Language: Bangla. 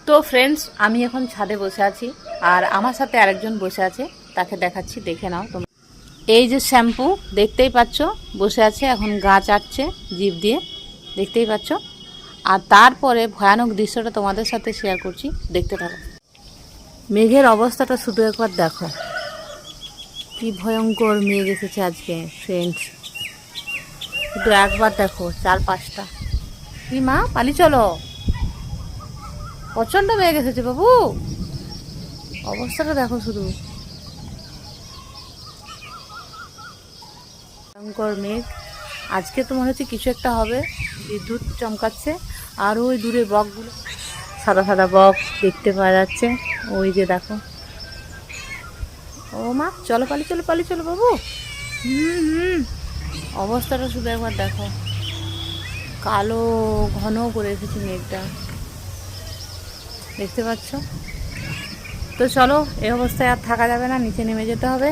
তো ফ্রেন্ডস, আমি এখন ছাদে বসে আছি আর আমার সাথে আরেকজন বসে আছে, তাকে দেখাচ্ছি, দেখে নাও তোমরা। এই যে শ্যাম্পু দেখতেই পাচ্ছ, বসে আছে এখন গা চাটছে জিভ দিয়ে, দেখতেই পাচ্ছ। আর তারপরে ভয়ানক দৃশ্যটা তোমাদের সাথে শেয়ার করছি, দেখতে থাকো। মেঘের অবস্থাটা শুধু একবার দেখো, কি ভয়ঙ্কর মেঘ এসেছে আজকে ফ্রেন্ডস। শুধু একবার দেখো, 4-5টা। কি মা, পালি চলো, প্রচণ্ড মেঘ এসেছে বাবু, অবস্থাটা দেখো শুধু, ভয়ঙ্কর মেঘ। আজকে তো মনে হচ্ছে কিছু একটা হবে, বিদ্যুৎ চমকাচ্ছে। আর ওই দূরে বকগুলো, সাদা সাদা বক দেখতে পাওয়া যাচ্ছে, ওই যে দেখো। ও মা, চলো পালি চলো, পালি চলো বাবু। হুম হুম, অবস্থাটা শুধু একবার দেখো, কালো ঘন করে এসেছে মেঘটা, দেখতে পাচ্ছ। তো চলো, এই অবস্থায় আর থাকা যাবে না, নিচে নেমে যেতে হবে।